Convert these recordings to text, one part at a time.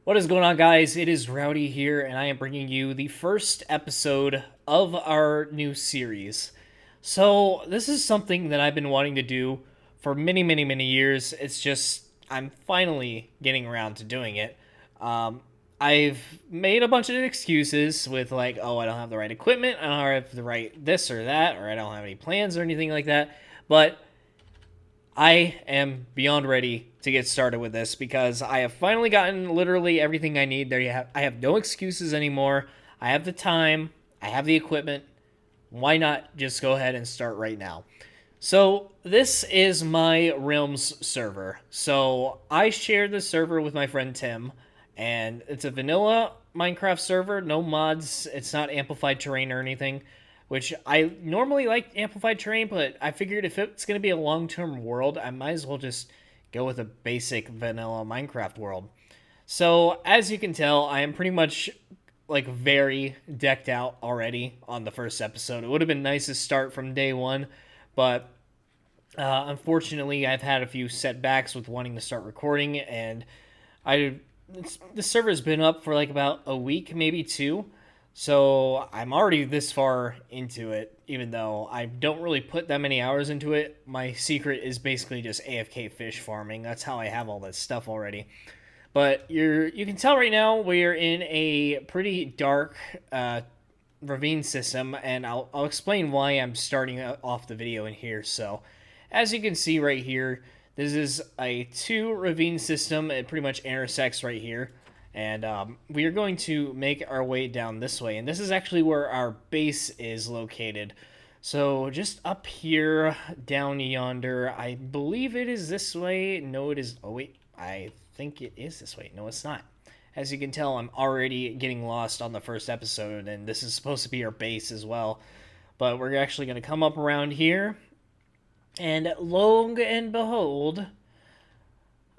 What is going on, guys? It is Rowdy here, and I am bringing you the first episode of our new series. So, this is something that I've been wanting to do for many, many, many years. It's just, I'm finally getting around to doing it. Um, I've made a bunch of excuses with, like, oh, I don't have the right equipment, I don't have the right this or that, or I don't have any plans or anything like that. But I am beyond ready to get started with this because I have finally gotten literally everything I need. I have no excuses anymore. I have the time. I have the equipment. Why not just go ahead and start right now? So this is my Realms server. So I shared the server with my friend Tim, and it's a vanilla Minecraft server, no mods. It's not amplified terrain or anything, which I normally like amplified terrain, but I figured if it's going to be a long-term world, I might as well just go with a basic vanilla Minecraft world. So as you can tell, I am pretty much like very decked out already on the first episode. It would have been nice to start from day one, but unfortunately, I've had a few setbacks with wanting to start recording, and I the server's been up for like about a week, maybe two. So I'm already this far into it, even though I don't really put that many hours into it. My secret is basically just AFK fish farming. That's how I have all this stuff already. But you can tell right now we're in a pretty dark ravine system, and I'll explain why I'm starting off the video in here. So, as you can see right here, this is a two ravine system. It pretty much intersects right here. And we are going to make our way down this way. And this is actually where our base is located. So just up here, down yonder, I believe it is this way. No, it is. Oh, wait. I think it is this way. No, it's not. As you can tell, I'm already getting lost on the first episode. And this is supposed to be our base as well. But we're actually going to come up around here. And lo and behold,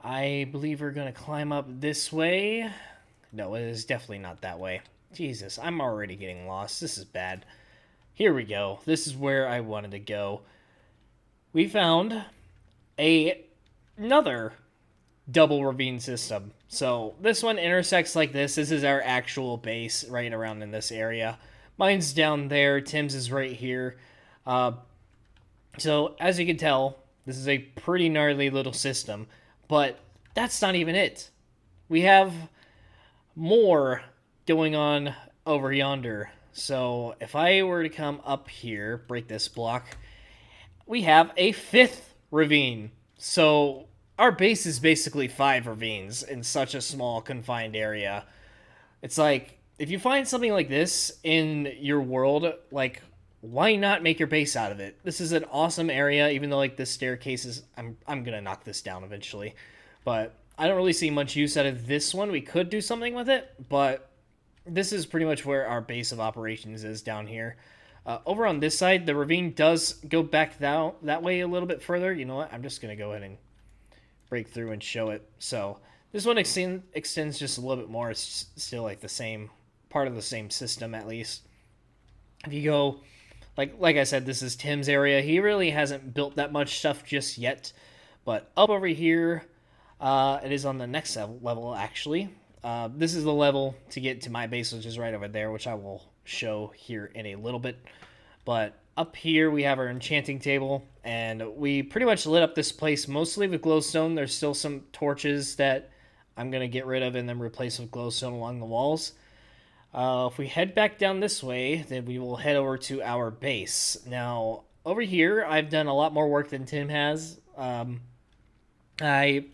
I believe we're going to climb up this way. No, it is definitely not that way. Jesus, I'm already getting lost. This is bad. Here we go. This is where I wanted to go. We found another double ravine system. So this one intersects like this. This is our actual base right around in this area. Mine's down there. Tim's is right here. So as you can tell, this is a pretty gnarly little system. But that's not even it. We have more going on over yonder. So if I were to come up here, break this block, we have a fifth ravine. So our base is basically 5 ravines in such a small confined area. It's like, if you find something like this in your world, like, why not make your base out of it? This is an awesome area, even though like this staircase is, I'm gonna knock this down eventually. But I don't really see much use out of this one. We could do something with it, but this is pretty much where our base of operations is down here. Over on this side, the ravine does go back that way a little bit further. You know what? I'm just going to go ahead and break through and show it. So this one extends just a little bit more. It's still like the same, part of the same system at least. If you go, like I said, this is Tim's area. He really hasn't built that much stuff just yet. But up over here, it is on the next level, actually. This is the level to get to my base, which is right over there, which I will show here in a little bit. But up here, we have our enchanting table, and we pretty much lit up this place mostly with glowstone. There's still some torches that I'm going to get rid of and then replace with glowstone along the walls. If we head back down this way, then we will head over to our base. Now, over here, I've done a lot more work than Tim has. I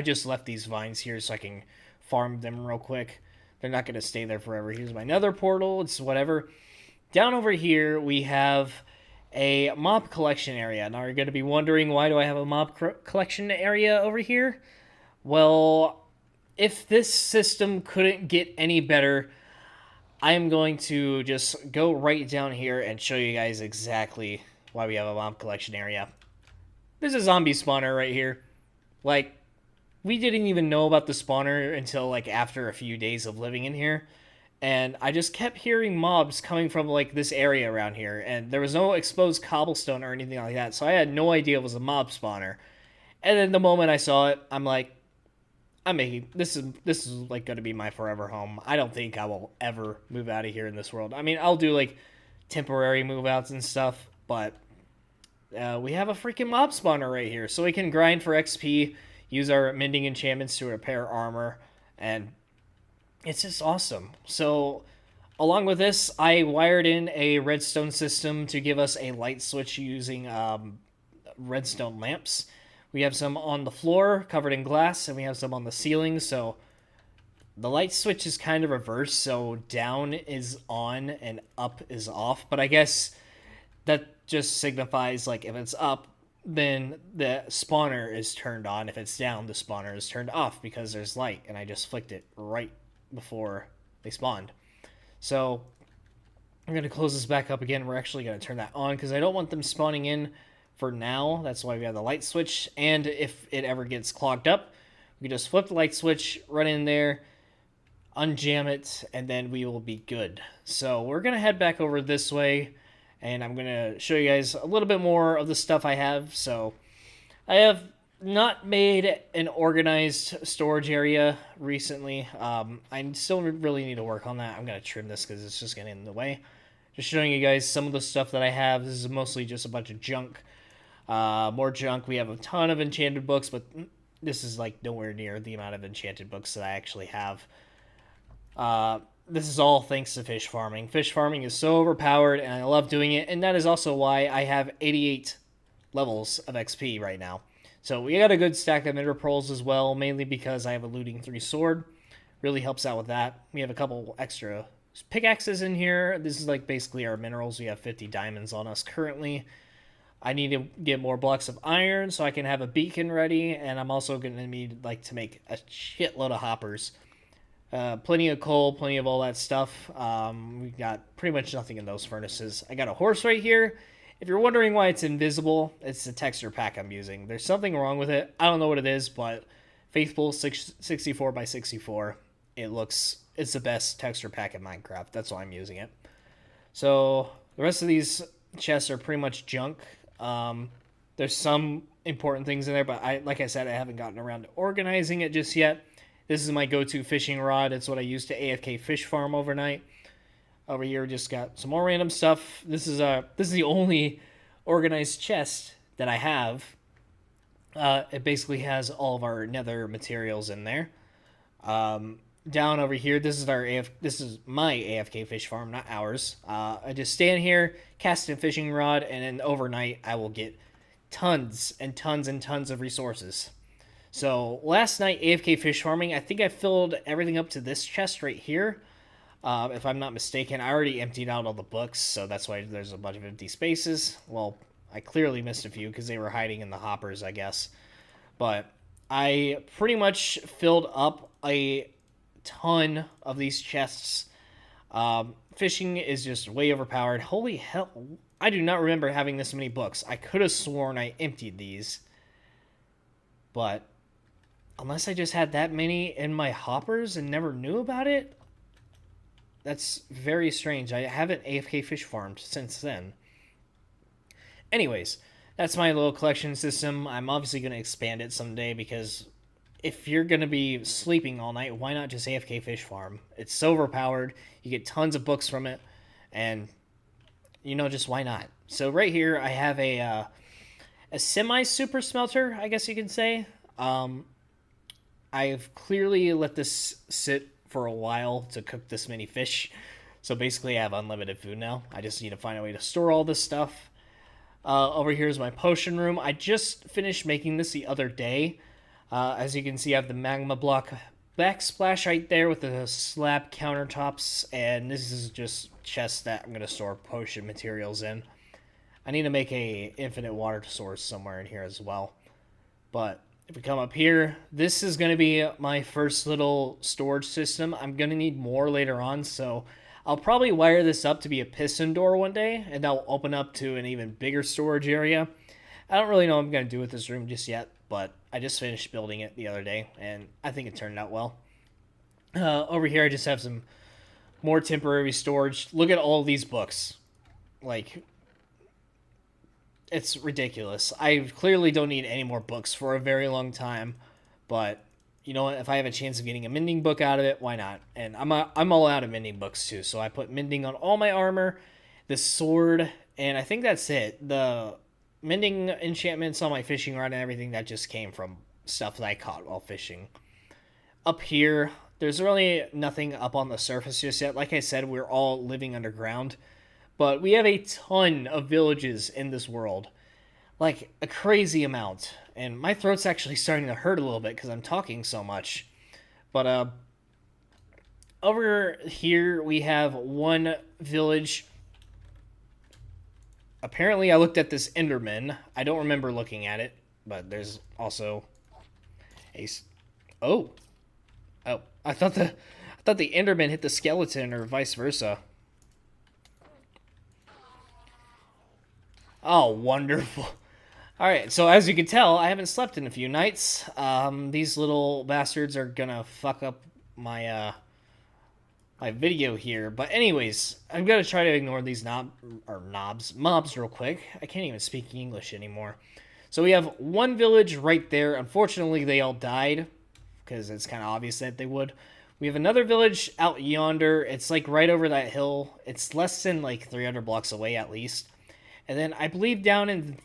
just left these vines here so I can farm them real quick. They're not going to stay there forever. Here's my nether portal. It's whatever. Down over here, we have a mob collection area. Now, you're going to be wondering, why do I have a mob collection area over here? Well, if this system couldn't get any better, I am going to just go right down here and show you guys exactly why we have a mob collection area. There's a zombie spawner right here. Like, we didn't even know about the spawner until, like, after a few days of living in here. And I just kept hearing mobs coming from, like, this area around here. And there was no exposed cobblestone or anything like that. So I had no idea it was a mob spawner. And then the moment I saw it, I'm like, I'm making this is like going to be my forever home. I don't think I will ever move out of here in this world. I mean, I'll do like temporary move outs and stuff, but we have a freaking mob spawner right here, so we can grind for XP, use our mending enchantments to repair armor, and it's just awesome. So, along with this, I wired in a redstone system to give us a light switch using redstone lamps. We have some on the floor covered in glass, and we have some on the ceiling. So the light switch is kind of reversed, so down is on and up is off. But I guess that just signifies like if it's up, then the spawner is turned on. If it's down, the spawner is turned off because there's light, and I just flicked it right before they spawned. So I'm going to close this back up again. We're actually going to turn that on because I don't want them spawning in for now. That's why we have the light switch. And if it ever gets clogged up, we can just flip the light switch, run in there, unjam it, and then we will be good. So we're going to head back over this way, and I'm going to show you guys a little bit more of the stuff I have. So I have not made an organized storage area recently. I still really need to work on that. I'm going to trim this because it's just getting in the way. Just showing you guys some of the stuff that I have. This is mostly just a bunch of junk. More junk. We have a ton of enchanted books, but this is like nowhere near the amount of enchanted books that I actually have. This is all thanks to fish farming. Fish farming is so overpowered, and I love doing it, and that is also why I have 88 levels of XP right now. So we got a good stack of ender pearls as well, mainly because I have a looting 3 sword. Really helps out with that. We have a couple extra pickaxes in here. This is like basically our minerals. We have 50 diamonds on us currently. I need to get more blocks of iron so I can have a beacon ready, and I'm also going to need like to make a shitload of hoppers. Plenty of coal, plenty of all that stuff. We got pretty much nothing in those furnaces. I got a horse right here. If you're wondering why it's invisible, it's the texture pack I'm using. There's something wrong with it. I don't know what it is, but Faithful 64 by 64. It's the best texture pack in Minecraft. That's why I'm using it. So the rest of these chests are pretty much junk. There's some important things in there, but like I said, I haven't gotten around to organizing it just yet. This is my go-to fishing rod. It's what I use to AFK fish farm overnight. Over here, just got some more random stuff. This is the only organized chest that I have. It basically has all of our nether materials in there. Down over here, this is my AFK fish farm, not ours. I just stand here, cast a fishing rod, and then overnight I will get tons and tons and tons of resources. So last night, AFK fish farming, I think I filled everything up to this chest right here. If I'm not mistaken, I already emptied out all the books, so that's why there's a bunch of empty spaces. Well, I clearly missed a few because they were hiding in the hoppers, I guess. But I pretty much filled up a ton of these chests. Fishing is just way overpowered. Holy hell, I do not remember having this many books. I could have sworn I emptied these. But unless I just had that many in my hoppers and never knew about it, that's very strange. I haven't AFK fish farmed since then. Anyways, that's my little collection system. I'm obviously going to expand it someday because if you're going to be sleeping all night, why not just AFK fish farm? It's so overpowered. You get tons of books from it. And, just why not? So right here, I have a semi-super smelter, I guess you could say. I've clearly let this sit for a while to cook this many fish. So basically I have unlimited food now. I just need to find a way to store all this stuff. Over here is my potion room. I just finished making this the other day. As you can see, I have the magma block backsplash right there with the slab countertops. And this is just chests that I'm going to store potion materials in. I need to make a infinite water source somewhere in here as well. But if we come up here, this is going to be my first little storage system. I'm going to need more later on, so I'll probably wire this up to be a piston door one day, and that'll open up to an even bigger storage area. I don't really know what I'm going to do with this room just yet, but I just finished building it the other day, and I think it turned out well. Over here, I just have some more temporary storage. Look at all these books. It's ridiculous. I clearly don't need any more books for a very long time, but you know what, if I have a chance of getting a mending book out of it, why not? And I'm all out of mending books too, so I put mending on all my armor, the sword, and I think that's it. The mending enchantments on my fishing rod and everything that just came from stuff that I caught while fishing. Up here, there's really nothing up on the surface just yet. Like I said, we're all living underground, but we have a ton of villages in this world, like a crazy amount. And my throat's actually starting to hurt a little bit because I'm talking so much. But over here we have one village. Apparently I looked at this Enderman. I don't remember looking at it, but there's also a... Oh. Oh, I thought the Enderman hit the skeleton or vice versa. Oh, wonderful. Alright, so as you can tell, I haven't slept in a few nights. These little bastards are gonna fuck up my, my video here. But anyways, I'm gonna try to ignore these mobs real quick. I can't even speak English anymore. So we have one village right there. Unfortunately, they all died, because it's kind of obvious that they would. We have another village out yonder. It's like right over that hill. It's less than like 300 blocks away at least. And then I believe down in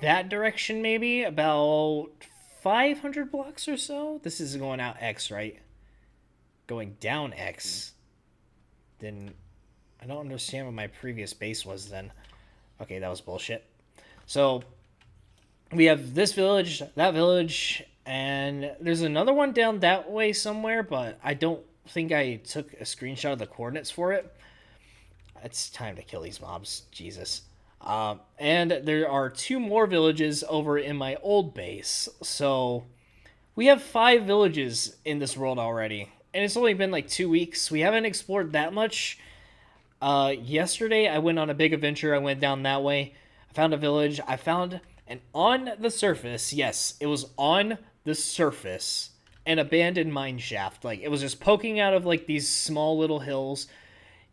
that direction, maybe about 500 blocks or so. This is going out X, right? Going down X. Then I don't understand what my previous base was then. Okay, that was bullshit. So we have this village, that village, and there's another one down that way somewhere, but I don't think I took a screenshot of the coordinates for it. It's time to kill these mobs. Jesus. And there are 2 more villages over in my old base. So we have 5 villages in this world already. And it's only been like 2 weeks. We haven't explored that much. Yesterday I went on a big adventure. I went down that way. I found a village. I found an on the surface. Yes, it was on the surface. An abandoned mine shaft. Like, it was just poking out of like these small little hills.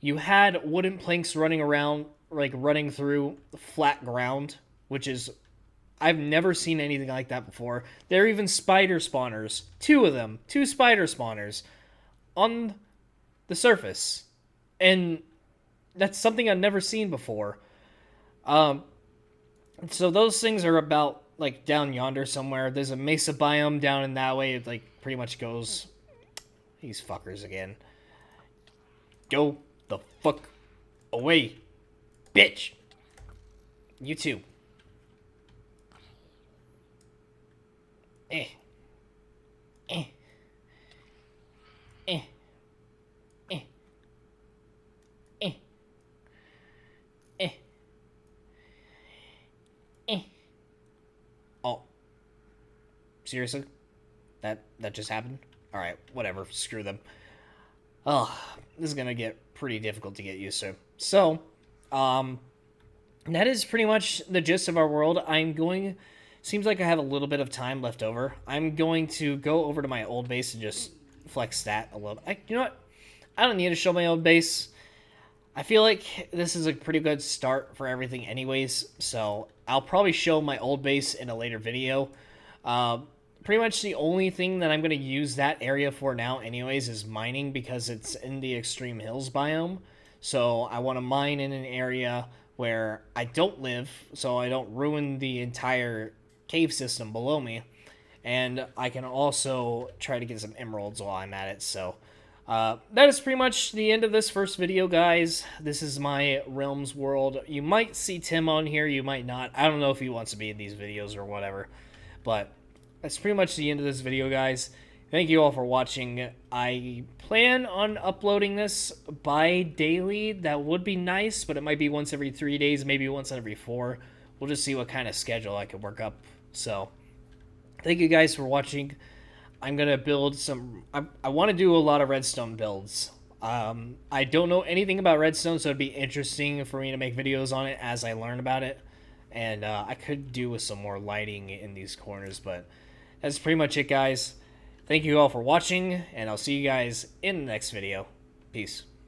You had wooden planks running around, like running through flat ground, which is, I've never seen anything like that before. There are even spider spawners, 2 of them, 2 spider spawners on the surface, and that's something I've never seen before. So those things are about like down yonder somewhere. There's a mesa biome down in that way. It like pretty much goes, these fuckers again. Go the fuck away, bitch. You too. Eh. Eh. Eh. Eh. Eh. Eh. Eh. Oh. Seriously? That just happened? Alright, whatever. Screw them. Oh, this is gonna get pretty difficult to get used to. So, that is pretty much the gist of our world. Seems like I have a little bit of time left over. I'm going to go over to my old base and just flex that a little. You know what? I don't need to show my old base. I feel like this is a pretty good start for everything anyways, so I'll probably show my old base in a later video. Pretty much the only thing that I'm going to use that area for now anyways is mining, because it's in the extreme hills biome. So I want to mine in an area where I don't live, so I don't ruin the entire cave system below me. And I can also try to get some emeralds while I'm at it. So that is pretty much the end of this first video, guys. This is my Realms world. You might see Tim on here, you might not. I don't know if he wants to be in these videos or whatever. But that's pretty much the end of this video, guys. Thank you all for watching. I plan on uploading this bi-daily. That would be nice, but it might be once every 3 days, maybe once every 4. We'll just see what kind of schedule I can work up. So, thank you guys for watching. I'm going to build some... I want to do a lot of redstone builds. I don't know anything about redstone, so it'd be interesting for me to make videos on it as I learn about it. And I could do with some more lighting in these corners, but that's pretty much it, guys. Thank you all for watching, and I'll see you guys in the next video. Peace.